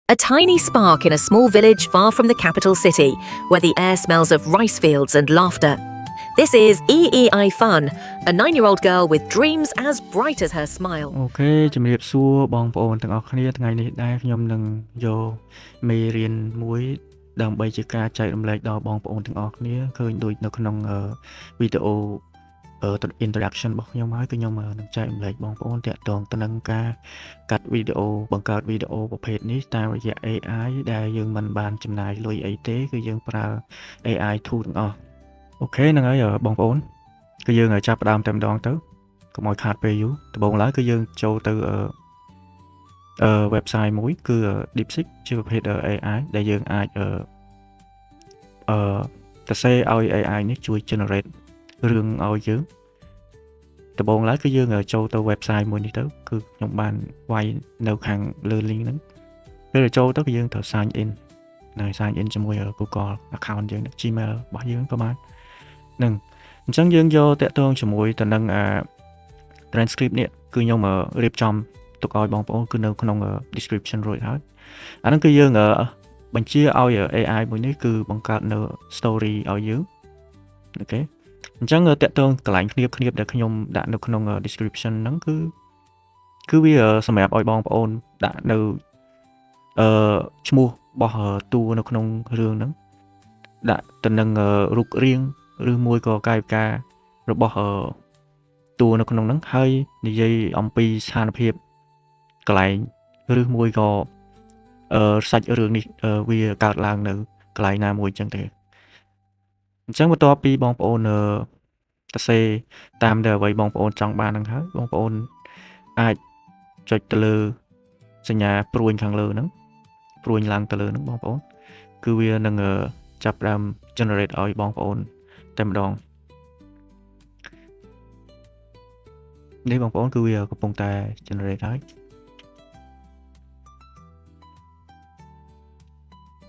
A tiny spark in a small village far from the capital city, where the air smells of rice fields and laughter. This is EEI Fun, a 9-year-old girl with dreams as bright as her smile. អូខេជំរាបសួរបងប្អូនទាំងអស់គ្នាថ្ងៃនេះដែរខ្ញុំនឹងយកមេរៀនមួយដើម្បីជាការចែករំលែកដល់បងប្អូនទាំងអស់គ្នាឃើញដូចនៅក្នុងវីដេអូintroduction របស់ខ្ញុំហើយគឺខ្ញុំនឹងចែករំលែកបងប្អូនតាក់ទងទៅនឹងការកាត់វីដេអូបង្កើតវីដេអូប្រភេទនេះតាមរយៈ AI ដែលយើងមិនបានចំណាយលុយអីទេគឺយើងប្រើ AI tool ទាំងអស់អូខេហ្នឹងហើយបងប្អូនគឺយើងចាប់ផ្ដើមតែម្ដងទៅកុំឲ្យខាតពេលយូរដំបូងឡើយគឺយើងចូលទៅwebsite មួយគឺ DeepSeek ជាប្រភេទ AI ដែលយើងអាចសរសេរឲ្យ AI នេះជួយ generate រឿងឲ្យយើងដំបូងឡើយគឺយើងចូលទៅ website មួយនេះទៅគឺខ្ញុំបានវាយនៅខាងលើ link ហ្នឹងពេលចូលទៅគឺយើងត្រូវ sign in នៅ sign in ជាមួយ Google account យើង Gmail របស់យើងក៏បាននឹងអញ្ចឹងយើងយកតាក់ទងជាមួយទៅនឹងtranscript នេះគឺខ្ញុំរៀបចំទុកឲ្យបងប្អូនគឺនៅក្នុង description រួចហើយអាហ្នឹងគឺយើងបញ្ជាឲ្យ AI មួយនេះគឺបង្កើតនៅ story ឲ្យយើងអូខេអញ្ចឹងតាក់ទងកន្លែងគ្នាបដែលខ្ញុំដាក់នៅក្នុង description ហ្នឹងគឺវាសម្រាប់ឲ្យបងប្អូនដាក់នៅឈ្មោះរបស់តួនៅក្នុងរឿងហ្នឹងដាក់ទៅនឹងរូបរាងឬមួយក៏កាយវិការរបស់តួនៅក្នុងហ្នឹងហើយនិយាយអំពីស្ថានភាពកន្លែងឬមួយក៏សាច់រឿងនេះវាកើតឡើងនៅកន្លែងណាមួយអញ្ចឹងទេអញ្ចឹងបន្ទាប់ពីបងប្អូនសរសេរតាមដែលអ្វីបងប្អូនចង់បានហ្នឹងហើយបងប្អូនអាចចុចទៅលើសញ្ញាព្រួយខាងលើហ្នឹងព្រួយឡើងទៅលើហ្នឹងបងប្អូនគឺវានឹងចាប់ផ្ដើម generate ឲ្យបងប្អូនតែម្ដងនេះបងប្អូនគឺវាកំពុងតែ generate ហើយ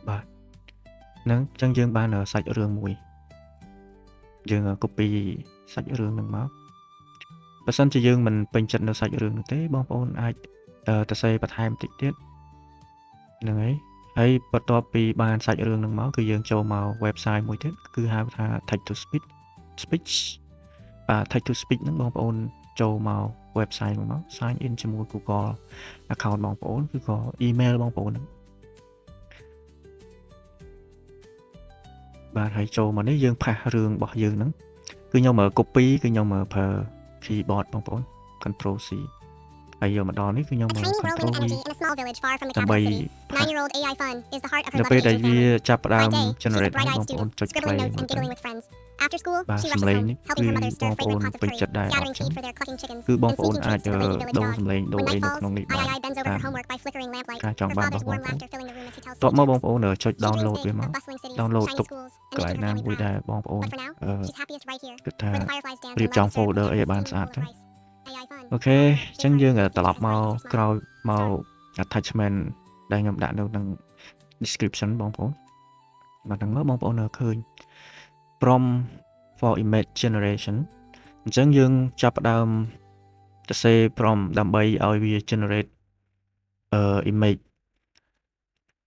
បាទហ្នឹងអញ្ចឹងយើងបានសាច់រឿងមួយយើង copy សាច់រឿងហ្នឹងមកបើសិនជាយើងមិនពេញចិត្តនៅសាច់រឿងនោះទេបងប្អូនអាចសរសេរបន្ថែមតិចទៀតហ្នឹងហើយបន្ទាប់ពីបានសាច់រឿងហ្នឹងមកគឺយើងចូលមក website មួយទៀតគឺហៅថា text to speech បាទ text to speech ហ្នឹងបងប្អូនចូលមក website មក sign in ជាមួយ Google account បងប្អូនគឺក៏ email បងប្អូនហ្នឹងបាទហើយចូលមកនេះយើងផាសរឿងរបស់យើងហ្នឹងគឺខ្ញុំcopy គឺខ្ញុំប្រើ keyboard បងប្អូន control C ហើយយកមកដល់នេះគឺខ្ញុំcontrol V ដើម្បីដល់ពេលដែលវាចាប់ផ្ដើម generate បងប្អូនចុច play មកទៅបាទសំឡេងនេះគឺបងប្អូនពេញចិត្តដែរអត់ចឹងគឺបងប្អូនអាចដូរសំឡេងដូរអីនៅក្នុងនេះបានការចង់បានរបស់បងប្អូនតបមកបងប្អូនចុច download វាមក download ទុកកន្លែងណាមួយដែលបងប្អូនគិតថារៀបចំ folder អីឲ្យបានស្អាតទៅអូខេអញ្ចឹងយើងត្រឡប់មកក្រោយមក attachment ដែលខ្ញុំដាក់នៅក្នុង description បងប្អូនបាទហ្នឹងមកបងប្អូនឃើញ prompt for image generation អញ្ចឹងយើងចាប់ផ្ដើមសរសេរ prompt ដើម្បីឲ្យវា generate image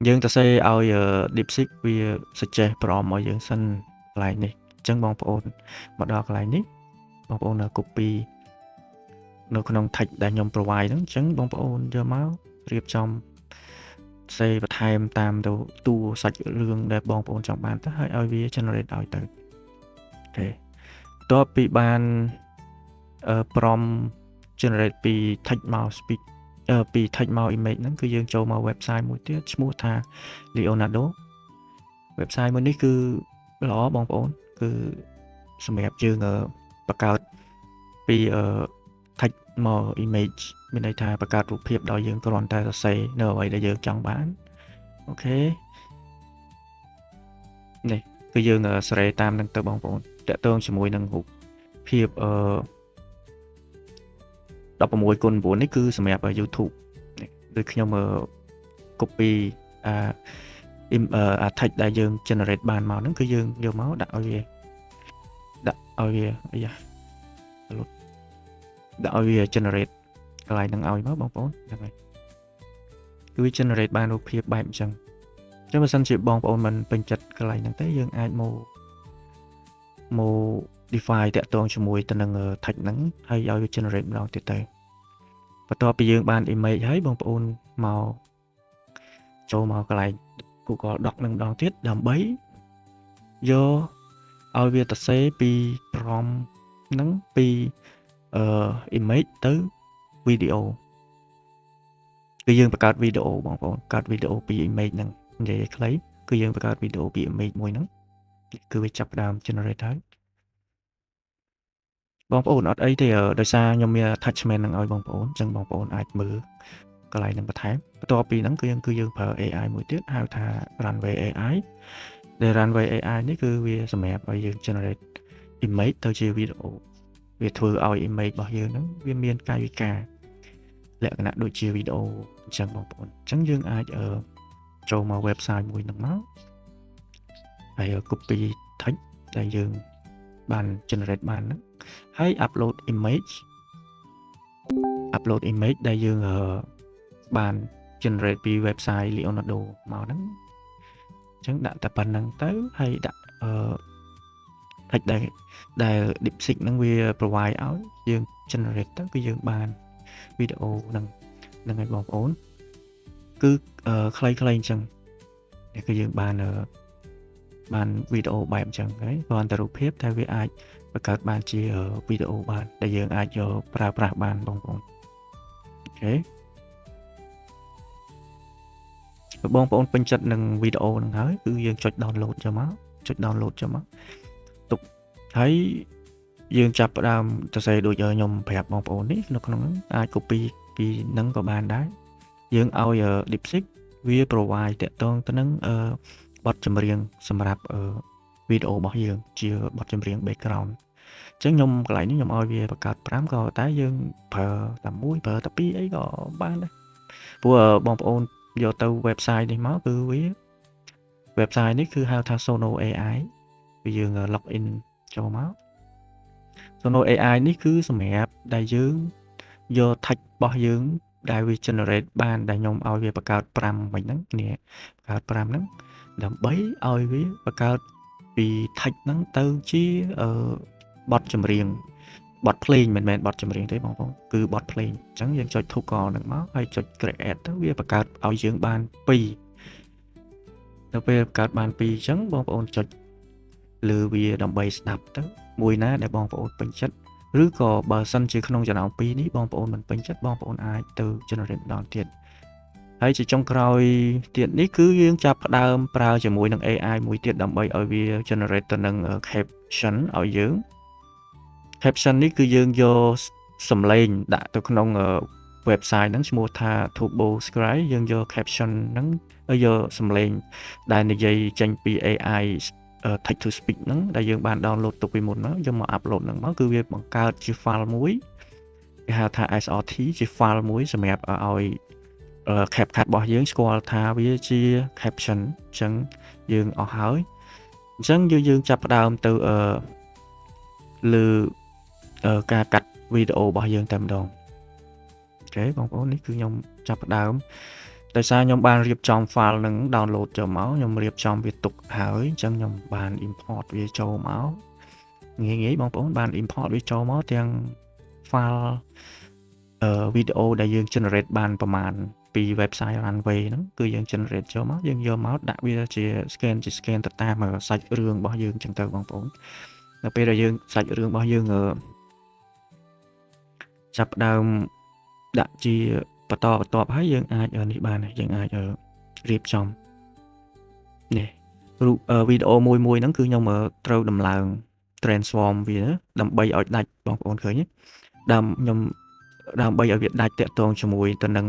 យើងសរសេរឲ្យ DeepSeek វា suggest prompt ឲ្យយើងសិនកន្លែងនេះអញ្ចឹងបងប្អូនមកដល់កន្លែងនេះបងប្អូនcopy នៅក្នុង text ដែលខ្ញុំ provide ហ្នឹងអញ្ចឹងបងប្អូនយកមករៀបចំផ្សេងបន្ថែមតាមទៅតួសាច់រឿងដែលបងប្អូនចង់បានទៅហើយឲ្យវា generate ឲ្យទៅអូខេបន្ទាប់ពីបាន prompt generate ពី text មក speech ពី text មក image ហ្នឹងគឺយើងចូលមក website មួយទៀតឈ្មោះថា Leonardo website មួយនេះគឺល្អបងប្អូនគឺសម្រាប់យើងបង្កើតពីtext មក image មានន័យថាបង្កើតរូបភាពដោយយើងគ្រាន់តែសរសេរនៅអ្វីដែលយើងចង់បានអូខេនេះគឺយើងសរេតាមនឹងទៅបងប្អូនតាក់ទងជាមួយនឹងរូបភាព16:9នេះគឺសម្រាប់ YouTube ដូចខ្ញុំcopy text ដែលយើង generate បានមកហ្នឹងគឺយើងយកមកដាក់ឲ្យវាអាយ៉ាដាក់ឲ្យវា generate កន្លែងហ្នឹងឲ្យមកបងប្អូនហ្នឹងហើយ គឺវា generate បានរូបភាពបែបអញ្ចឹងចឹងបើសិនជាបងប្អូនមិនពេញចិត្តកន្លែងហ្នឹងទេយើងអាចមក modify តាក់ទងជាមួយទៅនឹង text ហ្នឹងហើយឲ្យវា generate ម្ដងទៀតទៅបន្ទាប់ពីយើងបាន image ហើយបងប្អូនមកចូលមកកន្លែង Google Doc នឹងម្ដងទៀតដើម្បីយកឲ្យវាទៅសេពី prompt ហ្នឹងពី image ទៅ video គឺយើងបង្កើត video បងប្អូនកើត video ពី image ហ្នឹងនិយាយឲ្យខ្លីគឺយើងបង្កើត video ពី image មួយហ្នឹងគឺវាចាប់ផ្ដើម generate ហើយបងប្អូនអត់អីទេដោយសារខ្ញុំមាន attachment ហ្នឹងឲ្យបងប្អូនអញ្ចឹងបងប្អូនអាចមើលកន្លែងហ្នឹងបន្ថែមបន្ទាប់ពីហ្នឹងគឺយើងប្រើ AI មួយទៀតហៅថា Runway AI ដែល Runway AI នេះគឺវាសម្រាប់ឲ្យយើង generate image ទៅជា video វាធ្វើឲ្យ image របស់យើងហ្នឹងវាមានកាយវិការលក្ខណៈដូចជា video អញ្ចឹងបងប្អូនអញ្ចឹងយើងអាចចូលមក website មួយហ្នឹងមកហើយ copy text ដែលយើងបាន generate បានហ្នឹងហើយ upload image ដែលយើងបាន generate ពី website Leonardo មកហ្នឹងអញ្ចឹងដាក់តែប៉ុណ្្នឹងទៅហើយដាក់ text ដែល DeepSeek ហ្នឹងវា provide ឲ្យយើង generate ទៅគឺយើងបាន video ហ្នឹងឲ្យបងប្អូនគឺខ្លីៗអញ្ចឹងគឺយើងបាន video បែបអញ្ចឹងហើយគ្រាន់តែរូបភាពតែវាអាចបង្កើតបានជា video បានដែលយើងអាចយកប្រើប្រាស់បានបងប្អូនអូខេបងប្អូនពេញចិត្តនឹង video ហ្នឹងហើយគឺយើងចុច download ចូលមកទុកហើយយើងចាប់ផ្ដើមទៅសេដូចខ្ញុំប្រាប់បងប្អូននេះនៅក្នុងហ្នឹងអាច copy ពីហ្នឹងក៏បានដែរយើងឲ្យ DeepSeek វា provide តាក់ទងទៅនឹងបទចម្រៀងសម្រាប់វីដេអូរបស់យើងជាបទចម្រៀង background អញ្ចឹងខ្ញុំកន្លែងនេះខ្ញុំឲ្យវាបង្កើត5ក៏តែយើងប្រើតែ1ប្រើតែ2អីក៏បានដែរព្រោះបងប្អូនយកទៅ website នេះមកគឺវា website នេះគឺហៅថា Sono AI គឺយើង log in ចូលមក Sono AI នេះគឺសម្រាប់ដែលយើងយក text របស់យើងដែលវា generate បានដែលខ្ញុំឲ្យវាបង្កើត5វិញហ្នឹងនេះបង្កើត5ហ្នឹងដើម្បីឲ្យវាបង្កើតពី text ហ្នឹងទៅជាបទចម្រៀងបទភ្លេងមិនមែនបទចម្រៀងទេបងប្អូនគឺបទភ្លេងអញ្ចឹងយើងចុច toggle ហ្នឹងមកហើយចុច create ទៅវាបង្កើតឲ្យយើងបាន2នៅពេលបង្កើតបាន2អញ្ចឹងបងប្អូនចុចលើវាដើម្បីស្ដាប់ទៅមួយណាដែលបងប្អូនពេញចិត្តឬក៏បើសិនជាក្នុងចំណោម2នេះបងប្អូនមិនពេញចិត្តបងប្អូនអាចទៅ generate ម្ដងទៀតហើយជាចុងក្រោយទៀតនេះគឺយើងចាប់ផ្ដើមប្រើជាមួយនឹង AI មួយទៀតដើម្បីឲ្យវា generate ទៅនឹង caption ឲ្យយើង caption នេះគឺយើងយកសំឡេងដាក់ទៅក្នុង website ហ្នឹងឈ្មោះថា Turbo Scribe យើងយក caption ហ្នឹងយកសំឡេងដែលនិយាយចេញពី AI text to speech ហ្នឹងដែលយើងបាន download ទុកពីមុនមកយកមក upload ហ្នឹងមកគឺវាបង្កើតជា file មួយគេហៅថា SRT ជា file មួយសម្រាប់ឲ្យCapCut របស់យើងស្គាល់ថាវាជា caption អញ្ចឹងយើងអស់ហើយអញ្ចឹងយើងចាប់ផ្ដើមទៅលើការកាត់វីដេអូរបស់យើងតែម្ដងអូខេបងប្អូននេះគឺខ្ញុំចាប់ផ្ដើមដោយសារខ្ញុំបានរៀបចំ file នឹង download ចូលមកខ្ញុំរៀបចំវាទុកហើយអញ្ចឹងខ្ញុំបាន import វាចូលមកងាយបងប្អូនបាន import វាចូលមកទាំង file វីដេអូដែលយើង generate បានប្រមាណពី website Runway ហ្នឹងគឺយើង generate ចូលមកយើងយកមកដាក់វាជា scan ទៅតាមសាច់រឿងរបស់យើងអញ្ចឹងទៅបងប្អូនដល់ពេលដែលយើងសាច់រឿងរបស់យើងចាប់ដើមដាក់ជាបន្តបន្ទាប់ហើយយើងអាចនេះបានយើងអាចរៀបចំនេះរូបវីដេអូមួយហ្នឹងគឺខ្ញុំត្រូវដំឡើង transform វាដើម្បីឲ្យដាច់បងប្អូនឃើញទេដើម្បីឲ្យវាដាច់តាក់ទងជាមួយទៅនឹង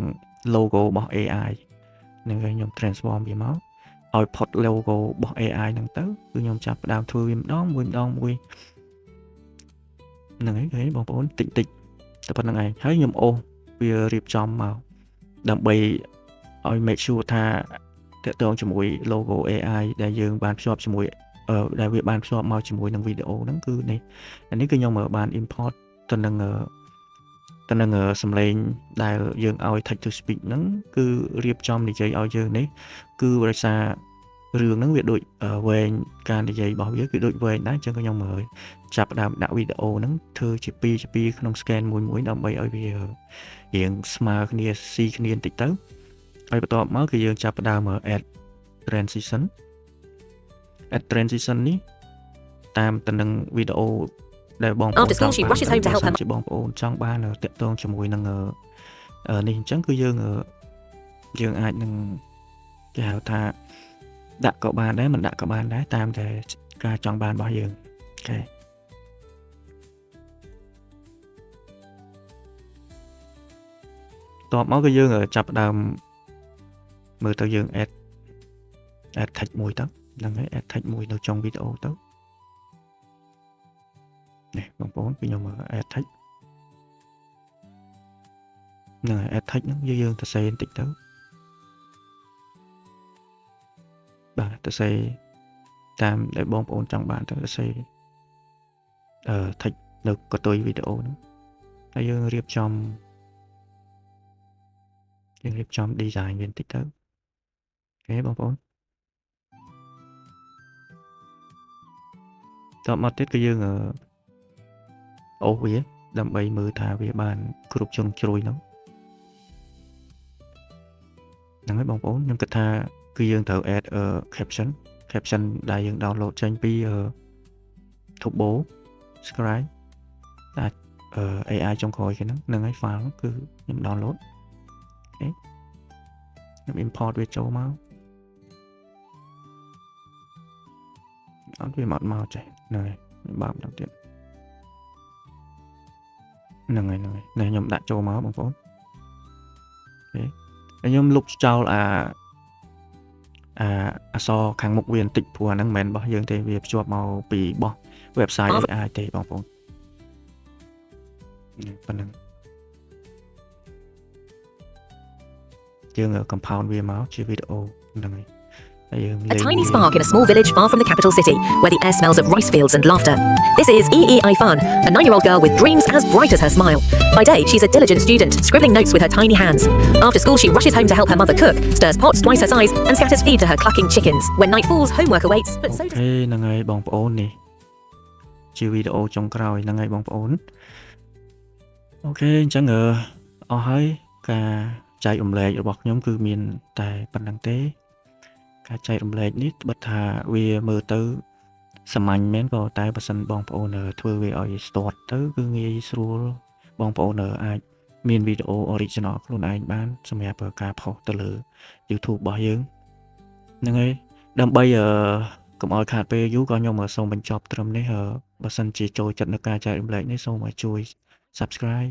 logo របស់ AI នឹងខ្ញុំ transform វាមកឲ្យផុត logo របស់ AI ហ្នឹងទៅគឺខ្ញុំចាប់ផ្ដើមធ្វើវាម្ដងមួយហ្នឹងហើយបងប្អូនតិចតែប៉ុណ្្នឹងឯងហើយខ្ញុំអូសវារៀបចំមកដើម្បីឲ្យ make sure ថាតាក់ទងជាមួយ logo AI ដែលយើងបានភ្ជាប់ជាមួយដែលវាបានភ្ជាប់មកជាមួយនឹងវីដេអូហ្នឹងគឺនេះគឺខ្ញុំបាន import ទៅនឹង តើនឹងសំឡេងដែលយើងឲ្យ text to speech ហ្នឹងគឺរៀបចំនិយាយឲ្យយើងនេះគឺដោយសាររឿងហ្នឹងវាដូចវែងការនិយាយរបស់វាគឺដូចវែងដែរអញ្ចឹងខ្ញុំមើលចាប់ដើមដាក់វីដេអូហ្នឹងធ្វើជា2ក្នុង scan មួយដើម្បីឲ្យវារៀងស្មើគ្នាស៊ីគ្នាបន្តិចទៅហើយបន្ទាប់មកគឺយើងចាប់ដើម add transition នេះតាមទៅនឹងវីដេអូដែលបងប្អូន After school, she rushes home to help her ជាបងប្អូនចង់បានតាក់ទងជាមួយនឹងនេះអញ្ចឹងគឺយើងអាចនឹងគេហៅថាដាក់ក៏បានដែរមិនដាក់ក៏បានដែរតាមតែការចង់បានរបស់យើងអូខេតបមកគឺយើងចាប់ផ្ដើមមើលទៅយើង add text មួយទៅហ្នឹងហើយ add text មួយនៅtrongវីដេអូទៅនេះបងប្អូនគឺខ្ញុំ add text ហ្នឹងហើយ add text ហ្នឹងយើងទៅសេបន្តិចទៅបាទទៅសេតាមដែលបងប្អូនចង់បានទៅសេtext នៅកតុយវីដេអូហ្នឹងហើយយើងរៀបចំ design វាបន្តិចទៅអូខេបងប្អូនតបមកទៀតគឺយើងអូសវាដើម្បីមើលថាវាបានគ្រប់ជ្រុងជ្រោយហ្នឹងហើយបងប្អូនខ្ញុំគិតថាគឺយើងត្រូវ add caption ដែលយើង download ចេញពី Turbo Scribe តែ AI ចុងក្រោយគេហ្នឹងហើយ file គឺខ្ញុំ download អូខេខ្ញុំ import វាចូលមកអត់វាមកចេះហ្នឹងហើយខ្ញុំបើកម្ដងទៀតហ្នឹងហើយខ្ញុំដាក់ចូលមកបងប្អូនអូខេខ្ញុំលុបចោលអក្សរខាងមុខវាបន្តិចព្រោះអាហ្នឹងមិនមែនរបស់យើងទេវាភ្ជាប់មកពីរបស់ website AI ទេបងប្អូនប៉ុណ្ណឹងយើង compound វាមកជាវីដេអូហ្នឹងហើយ A tiny spark in a small village far from the capital city, where the air smells of rice fields and laughter. This is EEI Fun, a 9-year-old girl with dreams as bright as her smile. By day, she's a diligent student, scribbling notes with her tiny hands. After school, she rushes home to help her mother cook, stirs pots twice her size, and scatters feed to her clucking chickens. When night falls, homework awaits, but so... ហ្នឹងហើយបងប្អូននេះជាវីដេអូចុងក្រោយហ្នឹងហើយបងប្អូនអូខេអញ្ចឹងអស់ហើយការចែករំលែករបស់ខ្ញុំគឺមានតែប៉ុណ្្នឹងទេការចែករំលែកនេះបិទថាវាមើលទៅសាមញ្ញមែនក៏តែបើសិនបងប្អូនធ្វើវាឲ្យ start ទៅគឺងាយស្រួលបងប្អូនអាចមានវីដេអូ original ខ្លួនឯងបានសម្រាប់ការផុសទៅលើ YouTube របស់យើងហ្នឹងហើយដើម្បីកុំឲ្យខាតពេលយូរក៏ខ្ញុំសូមបញ្ចប់ត្រឹមនេះបើសិនជាចូលចិត្តនៅការចែករំលែកនេះសូមឲ្យជួយ subscribe